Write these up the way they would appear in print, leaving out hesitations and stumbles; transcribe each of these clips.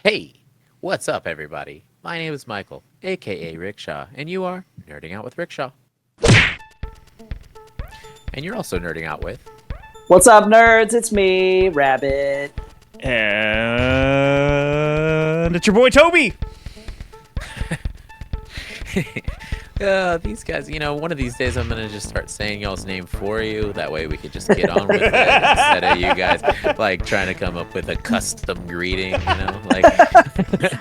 Hey, what's up, everybody? My name is Michael, aka Rickshaw, and you are Nerding Out with Rickshaw. And you're also nerding out with. What's up, nerds? It's me, Rabbit. And it's your boy Toby. These guys, one of these days I'm gonna just start saying y'all's name for you. That way we could just get on with it instead of you guys like trying to come up with a custom greeting. Like.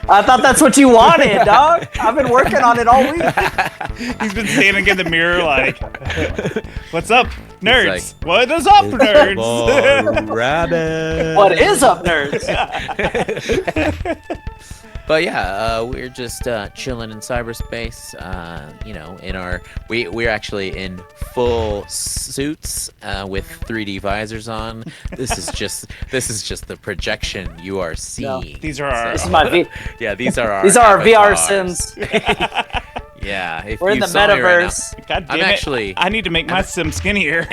I thought that's what you wanted, dog. I've been working on it all week. He's been standing in the mirror like, "What's up, nerds? Like, what is up, nerds? Rabbit. What is up, nerds?" But yeah, we're just chilling in cyberspace. We're actually in full suits with 3D visors on. This is just the projection you are seeing. No, these are our. This is my these are our. These are our VR avatars. sims. Yeah, if We're in you the saw me right now, metaverse. God damn it. I need to make my sim skinnier.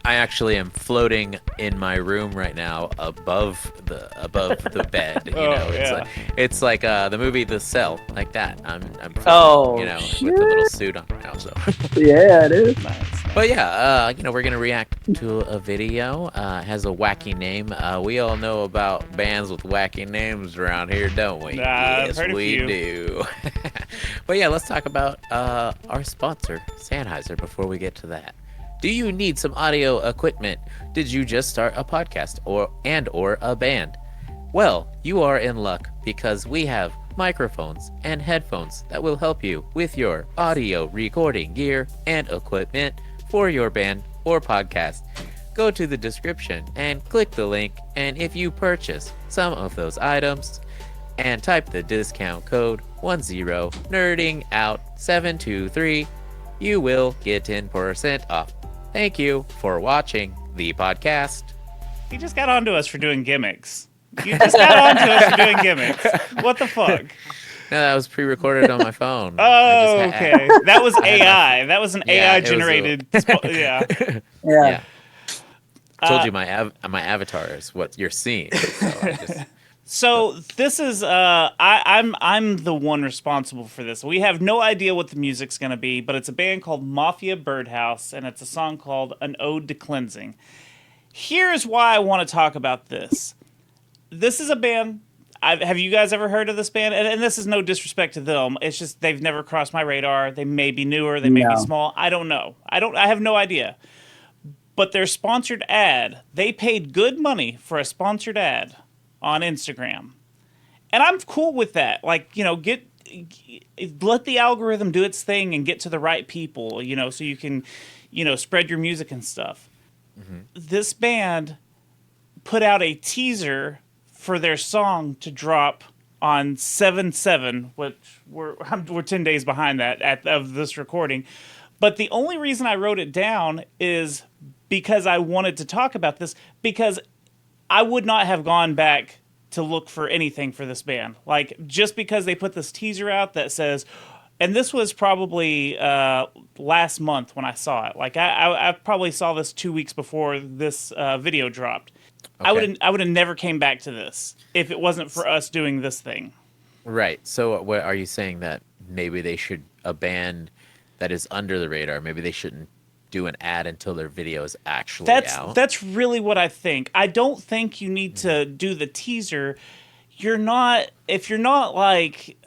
I actually am floating in my room right now above the bed. It's like the movie The Cell, like that. I'm floating, with a little suit on now. So Yeah, it is. Nice. But yeah, we're gonna react to a video. It has a wacky name. We all know about bands with wacky names around here, don't we? I've heard a we few. do. But yeah, let's talk about our sponsor, Sennheiser, before we get to that. Do you need some audio equipment? Did you just start a podcast or a band? Well, you are in luck because we have microphones and headphones that will help you with your audio recording gear and equipment for your band or podcast. Go to the description and click the link, and if you purchase some of those items and type the discount code 10nerdingout723, you will get 10% off. Thank you for watching the podcast. He just got onto us for doing gimmicks. You just got onto us for doing gimmicks. What the fuck? No, that was pre-recorded on my phone. Oh, okay. That was AI. That was an AI generated. Yeah. Yeah. I told you my avatar is what you're seeing. So this is I'm the one responsible for this. We have no idea what the music's gonna be, but it's a band called Mafia Birdhouse, and it's a song called An Ode to Cleansing. Here's why I want to talk about this. This is a band. Have you guys ever heard of this band? And this is no disrespect to them. It's just they've never crossed my radar. They may be newer. They may be small. I don't know. I have no idea. But their sponsored ad, they paid good money for a sponsored ad on Instagram. And I'm cool with that. Like, let the algorithm do its thing and get to the right people, so you can, spread your music and stuff. Mm-hmm. This band put out a teaser for their song to drop on 7/7, which we're 10 days behind that of this recording. But the only reason I wrote it down is because I wanted to talk about this, because I would not have gone back to look for anything for this band. Like, just because they put this teaser out that says, and this was probably last month when I saw it. Like, I probably saw this 2 weeks before this video dropped. Okay. I would have never came back to this if it wasn't for us doing this thing. Right. So what are you saying, that maybe they should, a band that is under the radar, maybe they shouldn't do an ad until their video is actually out? That's really what I think. I don't think you need to do the teaser. If you're not like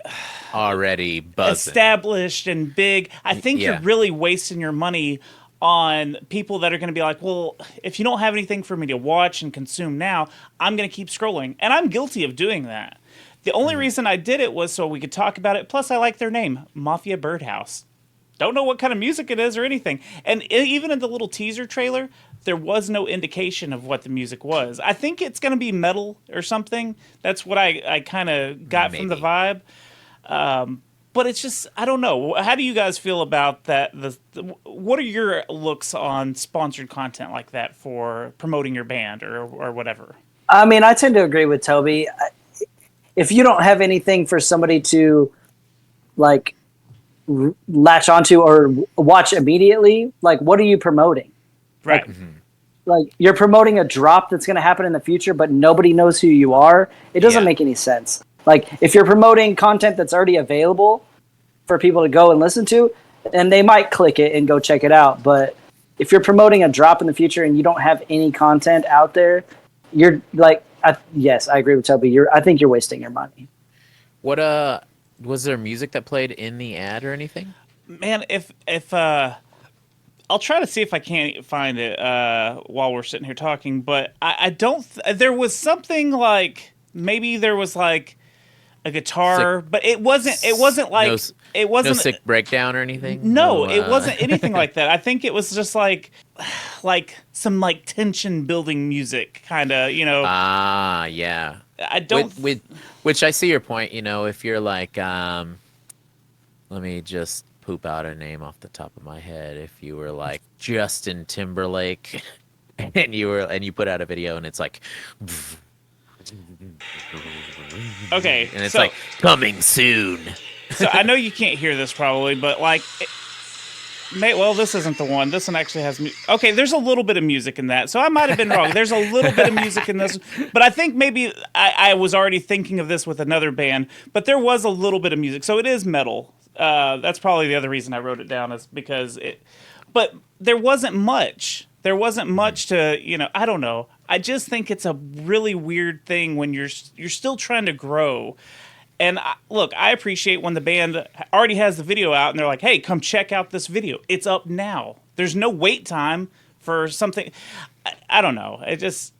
already buzzing, established and big, I think you're really wasting your money on people that are going to be like, well, if you don't have anything for me to watch and consume now, I'm going to keep scrolling. And I'm guilty of doing that. The only reason I did it was so we could talk about it. Plus, I like their name, Mafia Birdhouse. Don't know what kind of music it is or anything. And even in the little teaser trailer, there was no indication of what the music was. I think it's going to be metal or something. That's what I kind of got from the vibe. But it's just, I don't know. How do you guys feel about that? What are your looks on sponsored content like that for promoting your band or whatever? I mean, I tend to agree with Toby. If you don't have anything for somebody to, like, latch onto or watch immediately, like, what are you promoting? Right. Like, like you're promoting a drop that's going to happen in the future, but nobody knows who you are. It doesn't Yeah. make any sense. Like if you're promoting content that's already available for people to go and listen to, and they might click it and go check it out. But if you're promoting a drop in the future and you don't have any content out there, you're like, yes, I agree with Toby. I think you're wasting your money. What was there music that played in the ad or anything? Man, if I'll try to see if I can't find it while we're sitting here talking, but I don't. There was something like maybe there was like a guitar, but it wasn't like it wasn't no sick breakdown or anything. No, it wasn't anything like that. I think it was just like some like tension building music, kind of, you know. Ah, yeah. I don't. Which I see your point. You know, if you're like, let me just poop out a name off the top of my head. If you were like Justin Timberlake, and you put out a video and it's like, okay, and it's like coming soon. So I know you can't hear this probably, but like, well, this isn't the one. This one actually has okay, there's a little bit of music in that, so I might have been wrong. There's a little bit of music in this, but I think maybe I was already thinking of this with another band, but there was a little bit of music, so it is metal. That's probably the other reason I wrote it down, is because but there wasn't much. There wasn't much to, you know, I don't know. I just think it's a really weird thing when you're still trying to grow. And look, I appreciate when the band already has the video out and they're like, hey, come check out this video. It's up now. There's no wait time for something. I don't know. It just...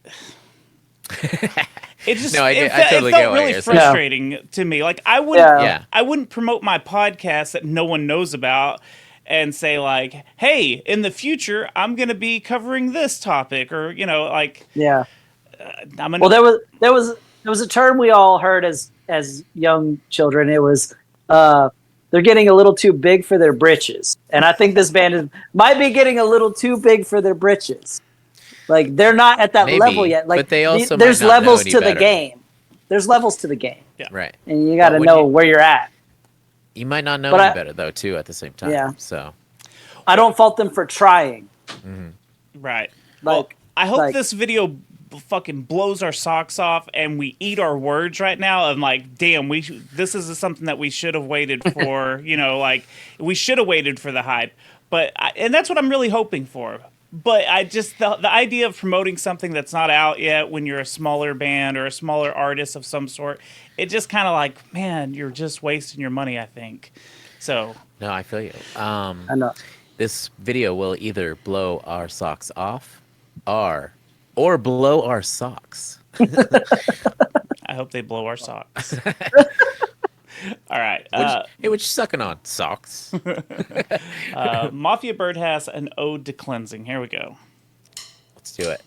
It just No, it totally felt get what really you're saying. frustrating to me. Like I wouldn't Yeah. I wouldn't promote my podcast that no one knows about and say like, "Hey, in the future, I'm going to be covering this topic," or you know, like Yeah. I'm Well, there was a term we all heard as young children. It was they're getting a little too big for their britches, and I think this band might be getting a little too big for their britches. Like they're not at that Maybe, level yet. Like but they also there's might not know levels any to the better. game. There's levels to the game, Right. and you got to But when know you- where you're at. You might not know But any better though, too, at the same time. Yeah. So I don't fault them for trying. right. Well, Like, I hope like- this video fucking blows our socks off and we eat our words right now. And like, damn, this is something that we should have waited for. You know, like we should have waited for the hype. And that's what I'm really hoping for. But I just the idea of promoting something that's not out yet when you're a smaller band or a smaller artist of some sort, it just kind of like, man, you're just wasting your money, I think. So no, I feel you. I know. This video will either blow our socks off, or blow our socks. I hope they blow our socks. All right. Hey, what you sucking on? Socks. Mafia Birdhouse, an ode to cleansing. Here we go. Let's do it.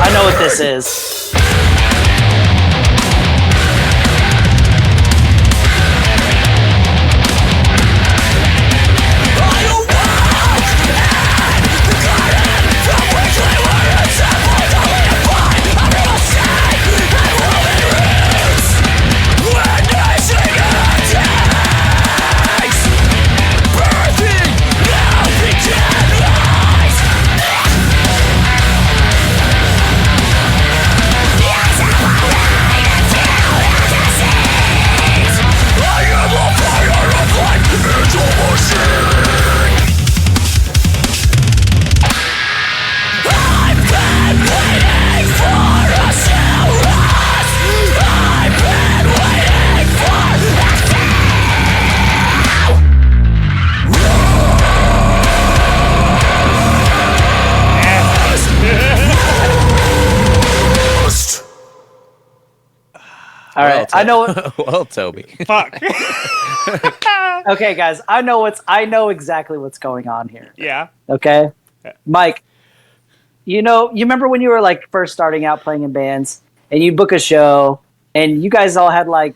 I know what this is. All right, I know. Well, Toby. Fuck. Okay, guys, I know exactly what's going on here. Yeah. Okay, Mike, you remember when you were like first starting out playing in bands, and you book a show, and you guys all had like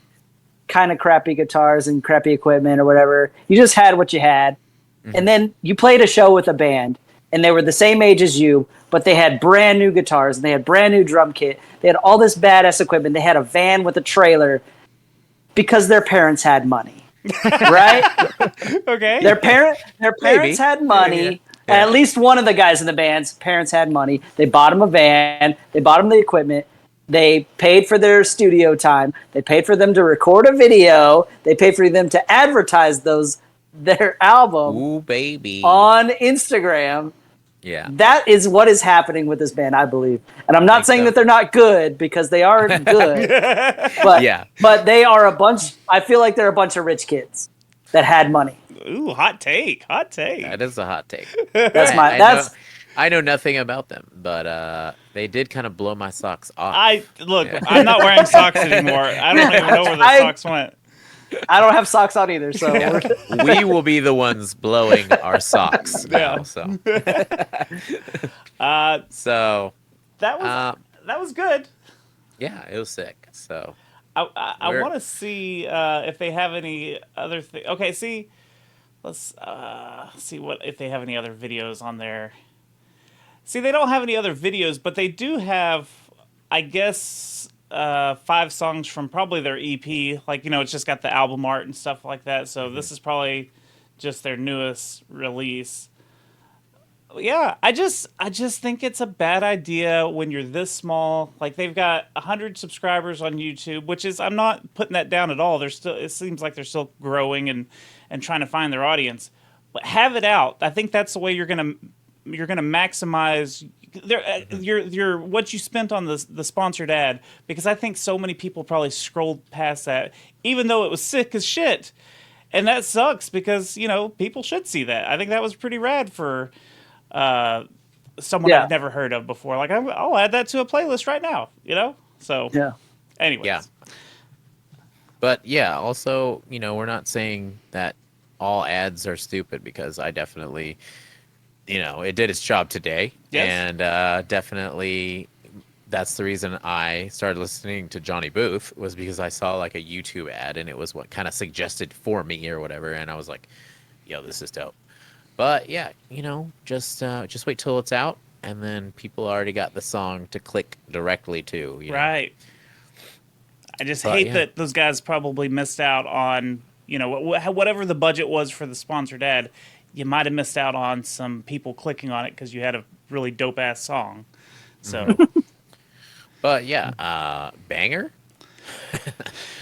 kind of crappy guitars and crappy equipment or whatever. You just had what you had, and then you played a show with a band, and they were the same age as you, but they had brand new guitars and they had brand new drum kit. They had all this badass equipment. They had a van with a trailer because their parents had money, right? Okay. Their parents had money. Yeah. And at least one of the guys in the band's parents had money. They bought him a van. They bought him the equipment. They paid for their studio time. They paid for them to record a video. They paid for them to advertise their album Ooh, baby. on Instagram. Yeah. That is what is happening with this band, I believe. And I'm not saying that they're not good, because they are good. But Yeah. but they are I feel like they're a bunch of rich kids that had money. Ooh, hot take. Hot take. That is a hot take. That's I know nothing about them, but they did kind of blow my socks off. I'm not wearing socks anymore. I don't even know where the socks went. I don't have socks on either, so Yeah. We will be the ones blowing our socks now. Yeah. So, So that was good. Yeah, it was sick. So I want to see if they have any other thing. Okay, see, let's see if they have any other videos on there. See, they don't have any other videos, but they do have, I guess, 5 songs from probably their EP. Like, it's just got the album art and stuff like that. So this is probably just their newest release. Yeah, I just think it's a bad idea when you're this small. Like, they've got 100 subscribers on YouTube, which is, I'm not putting that down at all. It seems like they're still growing and trying to find their audience. But have it out. I think that's the way you're gonna maximize your what you spent on the sponsored ad, because I think so many people probably scrolled past that, even though it was sick as shit. And that sucks, because people should see that. I think that was pretty rad for someone I've never heard of before. Like, I'll add that to a playlist right now, So, yeah. Anyways. yeah. But yeah, also, we're not saying that all ads are stupid, because I definitely, it did its job today. Yes. And definitely that's the reason I started listening to Johnny Booth, was because I saw like a YouTube ad, and it was what kind of suggested for me or whatever. And I was like, yo, this is dope. But yeah, just wait till it's out, and then people already got the song to click directly to. Right. I just hate that those guys probably missed out on, whatever the budget was for the sponsored ad. You might have missed out on some people clicking on it because you had a really dope ass song. So, but yeah, banger.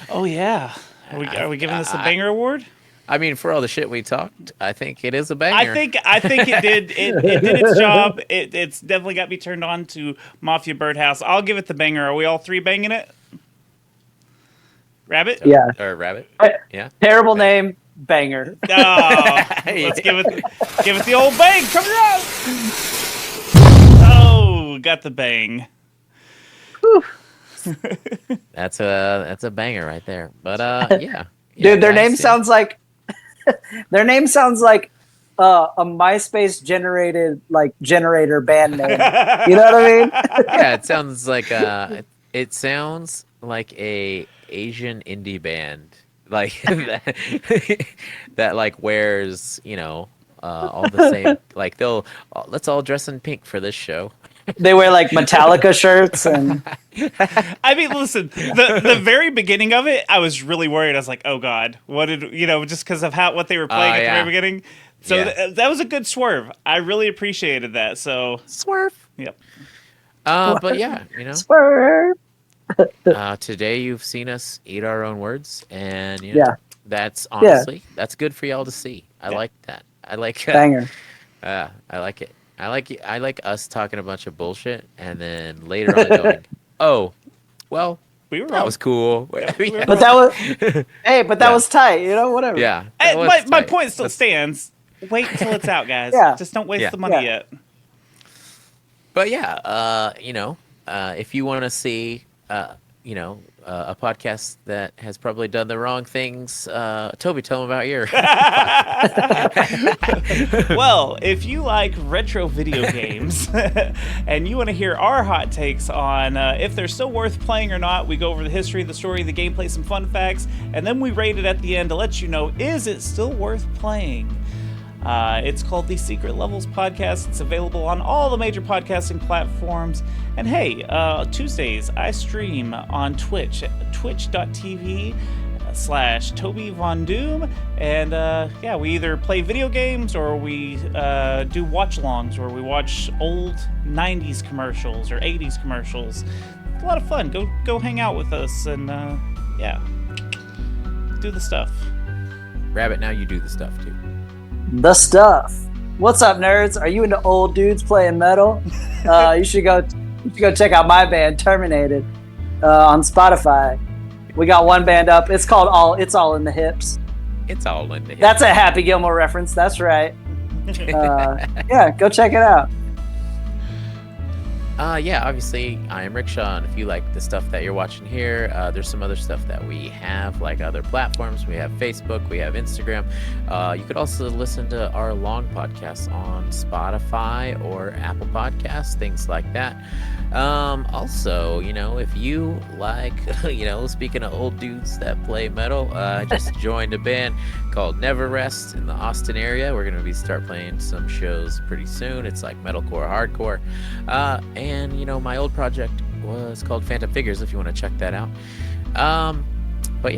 Oh yeah, are we giving this a banger award? I mean, for all the shit we talked, I think it is a banger. I think it did its job. It's definitely got me turned on to Mafia Birdhouse. I'll give it the banger. Are we all 3 banging it? Rabbit? Yeah. Or Rabbit? Yeah. Terrible name, banger. Oh, let's give it the old bang. Come on! Oh, got the bang. That's a banger right there. But yeah. Dude, their name sounds like a MySpace generated generator band name. You know what I mean? Yeah, it sounds like a Asian indie band, like that like wears all the same, like let's all dress in pink for this show. They wear like Metallica shirts and. I mean, listen, the very beginning of it, I was really worried. I was like, oh God, what did just because of what they were playing at the very beginning. So that was a good swerve. I really appreciated that. So Swerve. Yep. But yeah, Swerve. Today you've seen us eat our own words, and that's honestly that's good for y'all to see. I like that. I like banger. I like it. I like us talking a bunch of bullshit, and then later on going, oh, well, we were that wrong. was cool. But that was that was tight. Whatever. Yeah. My point still stands. Wait until it's out, guys. Just don't waste the money yet. But yeah, if you want to see a podcast that has probably done the wrong things. Toby, tell them about your. Well, if you like retro video games and you want to hear our hot takes on if they're still worth playing or not, we go over the history, the story, the gameplay, some fun facts, and then we rate it at the end to let you know, is it still worth playing? It's called the Secret Levels Podcast. It's available on all the major podcasting platforms. And hey, Tuesdays I stream on Twitch at twitch.tv/Toby Von Doom. And we either play video games or we do watch-alongs where we watch old 90s commercials or 80s commercials. It's a lot of fun. Go hang out with us and do the stuff. Rabbit, now you do the stuff too. The stuff. What's up, nerds? Are you into old dudes playing metal? You should go check out my band, Terminated, on Spotify. We got one band up. It's called It's All in the Hips. It's all in the hips. That's a Happy Gilmore reference. That's right. Go check it out. Obviously, I am Rickshaw, and if you like the stuff that you're watching here, there's some other stuff that we have, like other platforms. We have Facebook, we have Instagram. You could also listen to our long podcasts on Spotify or Apple Podcasts, things like that. Also, if you like, speaking of old dudes that play metal, I just joined a band called Never Rest in the Austin area. We're going to start playing some shows pretty soon. It's like metalcore, hardcore. And my old project was called Phantom Figures, if you want to check that out.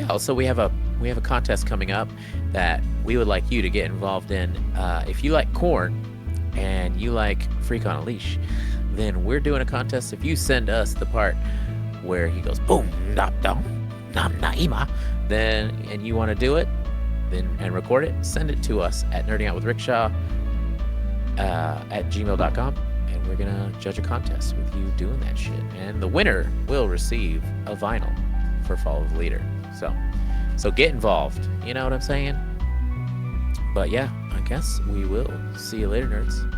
Also we have a contest coming up that we would like you to get involved in. If you like Korn and you like Freak on a Leash, then we're doing a contest. If you send us the part where he goes boom dop dom nam naima, and you want to do it, and record it, send it to us at nerdingoutwithrickshaw at gmail.com. We're gonna judge a contest with you doing that shit, and the winner will receive a vinyl for Follow the Leader. So get involved. You know what I'm saying? But yeah, I guess we will see you later, nerds.